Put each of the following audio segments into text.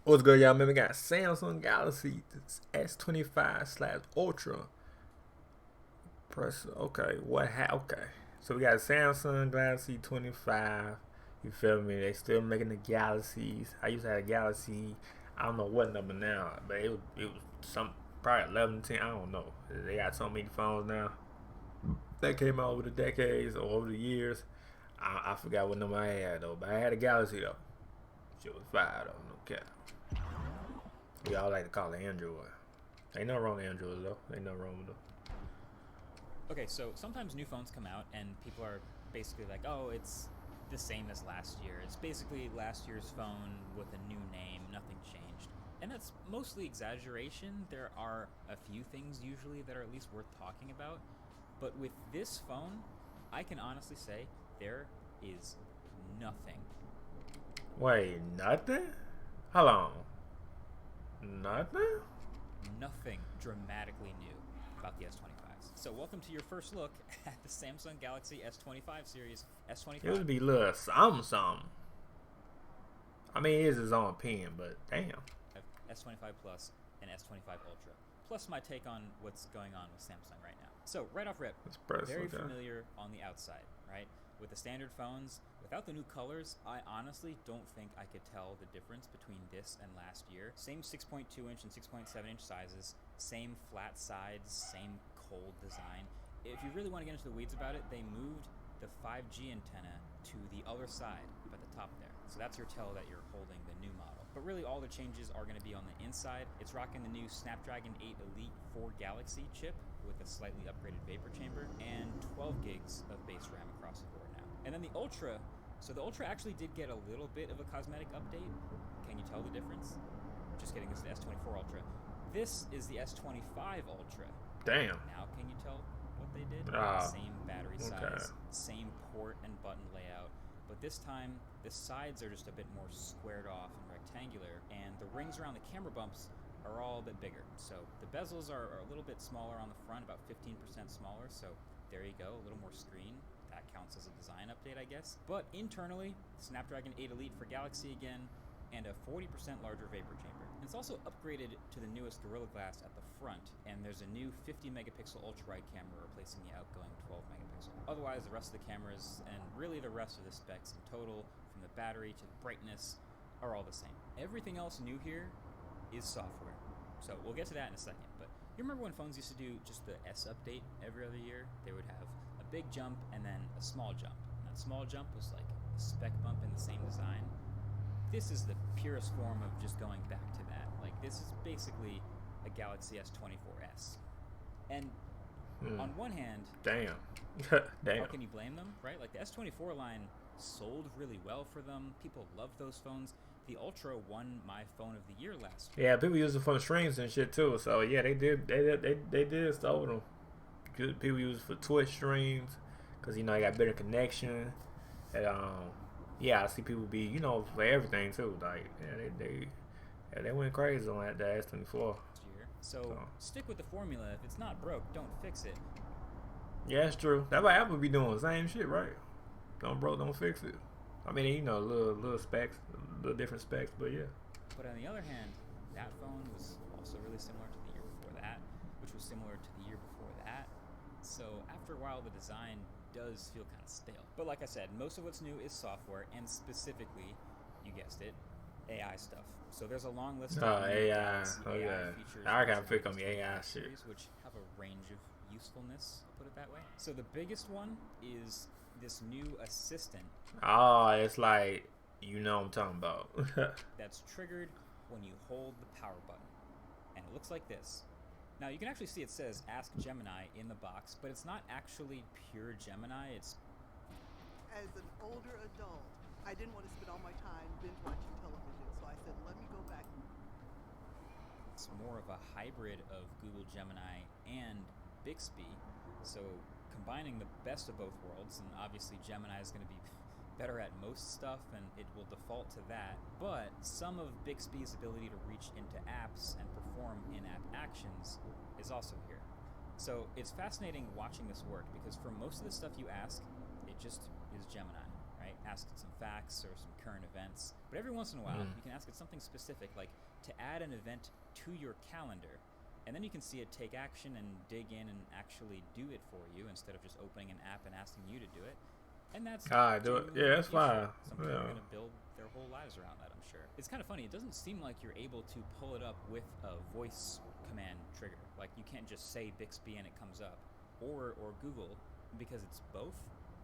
What's good, y'all? Man, we got Samsung Galaxy S25/Ultra. Press okay. Okay. So we got Samsung Galaxy 25. You feel me? They still making the Galaxies. I used to have a Galaxy. I don't know what number now, but it was some probably 11, 10. I don't know. They got so many phones now that came out over the decades or over the years. I forgot what number I had though, but I had a Galaxy though. Shit was fire though, no cap. We all like to call it Android. Ain't no wrong with Android though. Ain't no wrong with them. Okay, so sometimes new phones come out and people are basically like, oh, it's the same as last year. It's basically last year's phone with a new name, nothing changed. And that's mostly exaggeration. There are a few things usually that are at least worth talking about. But with this phone, I can honestly say there is nothing. Wait, nothing? Hold on. Nothing? Nothing dramatically new about the S25s. So welcome to your first look at the Samsung Galaxy S25 series. S25. It would be a little something. I mean, it is his own opinion, but damn. S25 Plus and S25 Ultra. Plus my take on what's going on with Samsung right now. So right off rip, very familiar on the outside, right? With the standard phones, without the new colors, I honestly don't think I could tell the difference between this and last year. Same 6.2 inch and 6.7 inch sizes, same flat sides, same cold design. If you really want to get into the weeds about it, they moved the 5G antenna to the other side up at the top there. So that's your tell that you're holding the new model. But really all the changes are going to be on the inside. It's rocking the new Snapdragon 8 Elite 4 Galaxy chip with a slightly upgraded vapor chamber and 12 gigs of base RAM across the board now. And then the Ultra, so the Ultra actually did get a little bit of a cosmetic update. Can you tell the difference? Just kidding, this is the S24 Ultra. This is the S25 Ultra. Damn. Now can you tell what they did? Same battery size, same port and button layout. But this time, the sides are just a bit more squared off and rectangular, and the rings around the camera bumps are all a bit bigger. So the bezels are a little bit smaller on the front, about 15% smaller, so there you go, a little more screen. That counts as a design update, I guess. But internally, Snapdragon 8 Elite for Galaxy again, and a 40% larger vapor chamber. And it's also upgraded to the newest Gorilla Glass at the front, and there's a new 50 megapixel ultra-wide camera replacing the outgoing 12 megapixel. Otherwise, the rest of the cameras, and really the rest of the specs in total, from the battery to the brightness, are all the same. Everything else new here is software. So we'll get to that in a second, but you remember when phones used to do just the S update every other year? They would have a big jump and then a small jump. And that small jump was like a spec bump in the same design. This is the purest form of just going back to that. Like, this is basically a Galaxy S24s. And on one hand, damn. How can you blame them, right? Like, the S24 line sold really well for them. People love those phones. The Ultra won my phone of the year last year. Yeah, people use it for the streams and shit too. So yeah, they did stole them. Good people use it for Twitch streams because you know they got better connection. And yeah, I see people be for everything too. Like yeah, they went crazy on that S24. So stick with the formula. If it's not broke, don't fix it. Yeah, it's true. That's what Apple be doing. Same shit, right? Don't broke, don't fix it. I mean, little specs, little different specs, but yeah. But on the other hand, that phone was also really similar to the year before that, which was similar to the year before that. So after a while, the design does feel kind of stale. But like I said, most of what's new is software, and specifically, you guessed it, AI stuff. So there's a long list of AI features. I gotta pick on the AI shit, which have a range of usefulness. I'll put it that way. So the biggest one is this new assistant. Oh, it's like what I'm talking about. That's triggered when you hold the power button, and it looks like this. Now you can actually see it says Ask Gemini in the box, but it's not actually pure Gemini. It's as an older adult, I didn't want to spend all my time binge watching television, so I said, let me go back. It's more of a hybrid of Google Gemini and Bixby, so combining the best of both worlds, and obviously Gemini is going to be better at most stuff and it will default to that, but some of Bixby's ability to reach into apps and perform in-app actions is also here. So it's fascinating watching this work because for most of the stuff you ask, it just is Gemini, right? ask it some facts or some current events. But every once in a while, you can ask it something specific, like to add an event to your calendar. And then you can see it take action and dig in and actually do it for you instead of just opening an app and asking you to do it. And that's do it. Yeah, that's fine. Some people are going to build their whole lives around that, I'm sure. It's kind of funny. It doesn't seem like you're able to pull it up with a voice command trigger. Like, you can't just say Bixby and it comes up. Or Google, because it's both.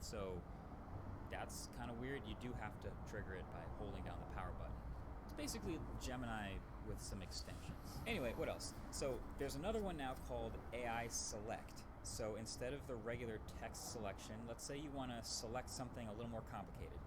So that's kind of weird. You do have to trigger it by holding down the power button. It's basically Gemini with some extensions. Anyway, what else? So there's another one now called AI Select. So instead of the regular text selection, let's say you want to select something a little more complicated.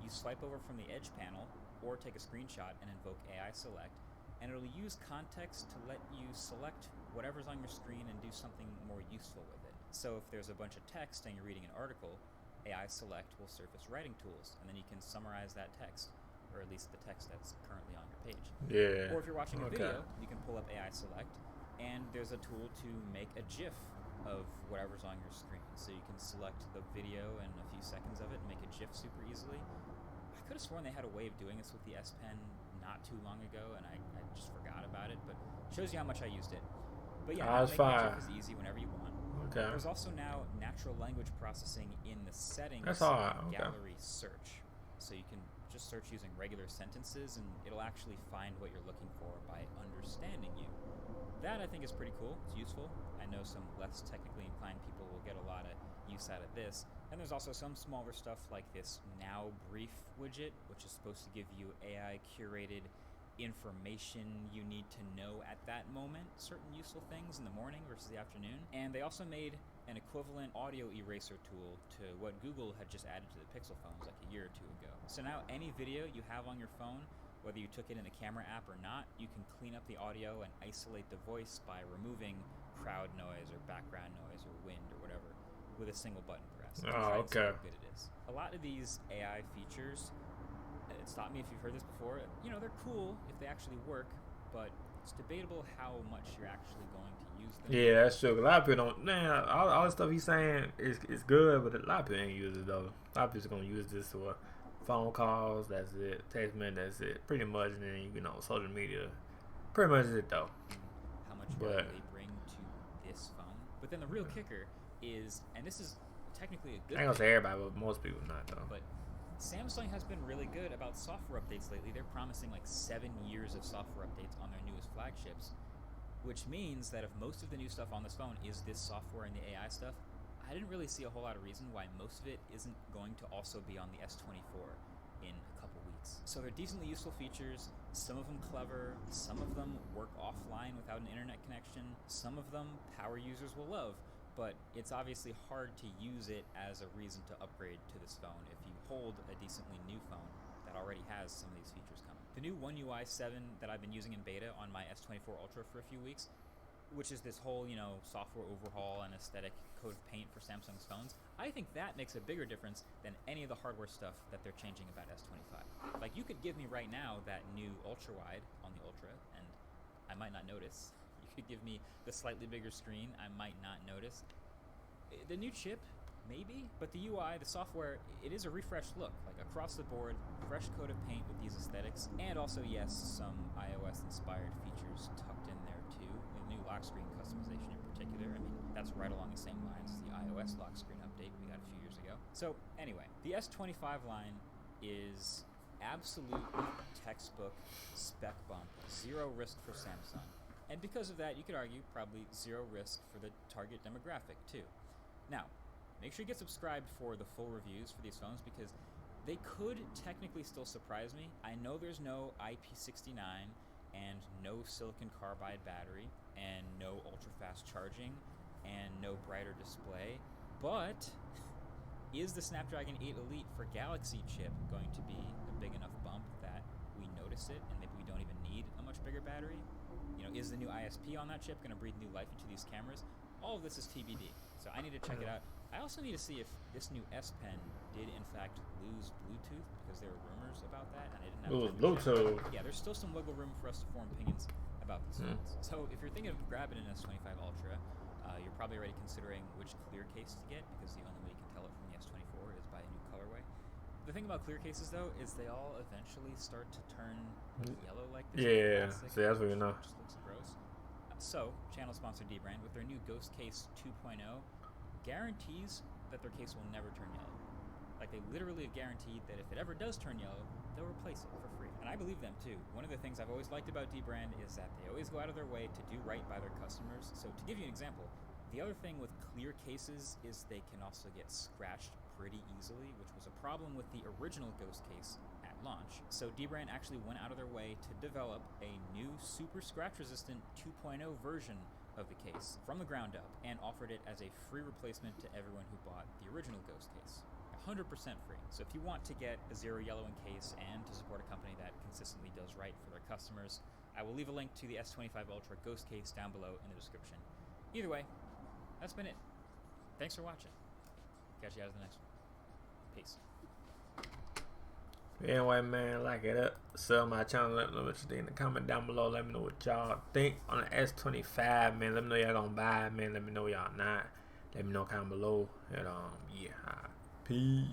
You swipe over from the Edge panel or take a screenshot and invoke AI Select, and it'll use context to let you select whatever's on your screen and do something more useful with it. So if there's a bunch of text and you're reading an article, AI Select will surface writing tools, and then you can summarize that text, or at least the text that's currently on your page. Yeah. Or if you're watching a video, you can pull up AI Select, and there's a tool to make a GIF of whatever's on your screen. So you can select the video and a few seconds of it and make a GIF super easily. I could have sworn they had a way of doing this with the S Pen not too long ago, and I just forgot about it, but it shows you how much I used it. But yeah, making a GIF is easy whenever you want. Okay. There's also now natural language processing in the settings gallery search. So you can just search using regular sentences, and it'll actually find what you're looking for by understanding you. That, I think, is pretty cool. It's useful. I know some less technically inclined people will get a lot of use out of this. And there's also some smaller stuff like this Now Brief widget, which is supposed to give you AI-curated information you need to know at that moment, certain useful things in the morning versus the afternoon. And they also made an equivalent audio eraser tool to what Google had just added to the Pixel phones like a year or two ago. So now any video you have on your phone, whether you took it in the camera app or not, you can clean up the audio and isolate the voice by removing crowd noise or background noise or wind or whatever with a single button press. Oh, okay. How good it is. A lot of these AI features, stop me if you've heard this before, you know, they're cool if they actually work, but it's debatable how much you're actually going to use them. Yeah, that's true. A lot of people don't. Man, all the stuff he's saying is good, but a lot of people ain't use it though. A lot of people are gonna use this for phone calls. That's it. Text message. That's it. Pretty much. And then social media. Pretty much it though. How much value they bring to this phone? But then the real kicker is, and this is technically a good. I ain't gonna say everybody, but most people not though. But Samsung has been really good about software updates lately. They're promising like 7 years of software updates on their newest flagships, which means that if most of the new stuff on this phone is this software and the AI stuff, I didn't really see a whole lot of reason why most of it isn't going to also be on the S24 in a couple weeks. So they're decently useful features, some of them clever, some of them work offline without an internet connection, some of them power users will love, but it's obviously hard to use it as a reason to upgrade to this phone if you hold a decently new phone that already has some of these features coming. The new One UI 7 that I've been using in beta on my S24 Ultra for a few weeks, which is this whole, software overhaul and aesthetic coat of paint for Samsung's phones, I think that makes a bigger difference than any of the hardware stuff that they're changing about S25. Like, you could give me right now that new ultra-wide on the Ultra, and I might not notice. You could give me the slightly bigger screen, I might not notice. The new chip, maybe, but the UI, the software, it is a refreshed look, like across the board, fresh coat of paint with these aesthetics, and also, yes, some iOS-inspired features tucked in there too. The new lock screen customization in particular, I mean, that's right along the same lines as the iOS lock screen update we got a few years ago. So anyway, the S25 line is absolute textbook spec bump, zero risk for Samsung. And because of that, you could argue probably zero risk for the target demographic too. Now, make sure you get subscribed for the full reviews for these phones because they could technically still surprise me. I know there's no IP69 and no silicon carbide battery and no ultra-fast charging and no brighter display, but is the Snapdragon 8 Elite for Galaxy chip going to be a big enough bump that we notice it and maybe we don't even need a much bigger battery? Is the new ISP on that chip going to breathe new life into these cameras? All of this is TBD, so I need to check it out. I also need to see if this new S Pen did in fact lose Bluetooth, because there were rumors about that, and I didn't have time to check. Bluetooth. Yeah, there's still some wiggle room for us to form opinions about these phones. So if you're thinking of grabbing an S25 Ultra, you're probably already considering which clear case to get, because the only way you can tell it from the S24 is by a new colorway. The thing about clear cases, though, is they all eventually start to turn yellow like this. Yeah, so that's what you know. Just looks gross. So, channel sponsor dbrand, with their new Ghost Case 2.0, guarantees that their case will never turn yellow. Like, they literally have guaranteed that if it ever does turn yellow, they'll replace it for free. And I believe them, too. One of the things I've always liked about dbrand is that they always go out of their way to do right by their customers. So, to give you an example, the other thing with clear cases is they can also get scratched pretty easily, which was a problem with the original Ghost Case at launch. So dbrand actually went out of their way to develop a new super scratch resistant 2.0 version of the case from the ground up and offered it as a free replacement to everyone who bought the original Ghost Case. 100% free. So if you want to get a zero yellow in case and to support a company that consistently does right for their customers, I will leave a link to the S25 Ultra Ghost Case down below in the description. Either way, that's been it. Thanks for watching. Catch you guys in the next one. Peace. Anyway, man, like it up, sub my channel, let me know what you think in the comment down below. Let me know what y'all think on the S25, man. Let me know y'all gonna buy it, man. Let me know y'all not. Let me know comment below. And yeah, peace.